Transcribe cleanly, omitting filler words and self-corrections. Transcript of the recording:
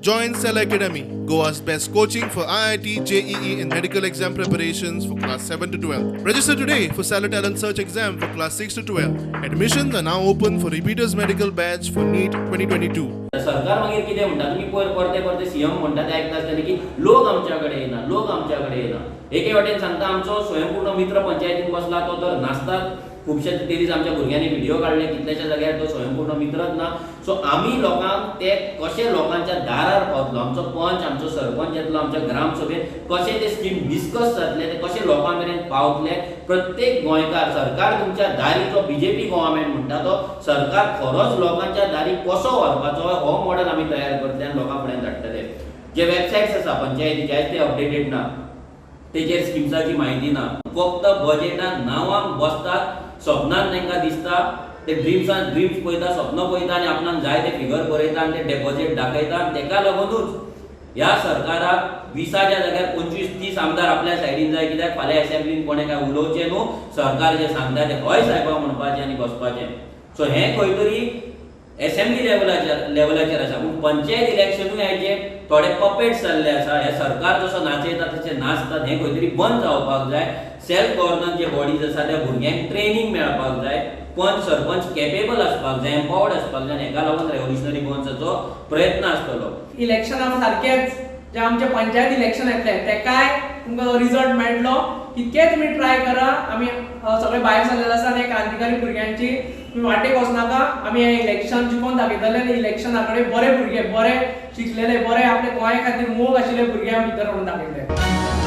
Join Cell Academy, Goa's best coaching for IIT, JEE and medical exam preparations for class 7 to 12. Register today for Cell Talent Search exam for class 6 to 12. Admissions are now open for repeaters medical batch for NEET 2022. सरकार मागीर कितें म्हणटा तुम्ही परते परते CM म्हणटा ते आयकता आसतना की लोक आमच्याकडे येना लोक आमच्याकडे येना एके वाटेन सांगता आमचो स्वयंपूर्ण मित्र पंचायतीन बसला तो तर नाचतात खूपशे तेदीस आमच्या भुरग्यांनी व्हिडिओ काढले कितल्याशा जाग्यार तो स्वयंपूर्ण मित्रच ना सो आमी लोकांक ते कशे लोकांच्या दारार पावतलो आमचो पंच आमचो सरपंच येतलो आमच्या ग्रामसभेत कशे ते स्कीम डिस्कस जातले ते कशे लोकां मेरेन पावतले प्रत्येक गोंयकार सरकार तुमच्या दारी जो बीजेपी गव्हर्नमेंट म्हणटा तो सरकार खरोच लोकांच्या दारी कसो व्हरपाचो हो मॉडेल आमी तयार करतले आनी लोकां फुडें धाडटले जे वेबसायट्स आसा पंचायतीचे आयज ते अपडेटेड ना तेजेर स्किम्साची म्हायती ना फक्त बजेटान नांवांक बसतात स्वप्नान तांकां दिसता ते ड्रीम्स पळयता स्वप्न पळयता आनी आपणाक जाय ते फिगर बरयता आनी ते डेपॉझिट दाखयता आनी तेका लागूनच ह्या सरकाराक 20च्या जाग्यार 25-30 आमदार आपल्या सायडीन जाय कित्याक फाल्यां असेंब्लीन कोणे काय उलोवचें न्हू सरकार जे सांगता ते हय साहेबा म्हणपाचें आनी बसपाचें सो हें खंय तरी असेंब्ली लेवलाचेर आसा पूण पंचायत इलेक्शनूय हेजे थोडे पपेट्स जाल्ले आसा हे सरकार जसो नाचयता तशें नाचतात हें खंय तरी बंद जावपाक जाय सेल्फ गव्हर्नन्स जे बॉडीज आसा त्या भुरग्यांक ट्रेनिंग मेळपाक जाय पंच सरपंच केपेबल आसपाक जाय एम्पावर्ड आसपाक जाय हेका लागून रेव्होल्युशनरी गोवन्साचो प्रयत्न आसतलो इलेक्शना सारकेच जे आमचे पंचायत इलेक्शन येतले तेकाय तुमकां रिजल्ट मेळटलो कितके तुमी ट्राय करा आमी सगळे भायर सरलेले आसा आनी क्रांतिकारी भुरग्यांची तुमी वाटेक वचनाका आमी हे इलेक्शन जिखोवन दाखयतले आनी इलेक्शना कडेन बरे भुरगे बरे शिकलेले बरे आपले गोंया खातीर मोग आशिल्ले भुरगे आमी भितर व्हरून दाखयतले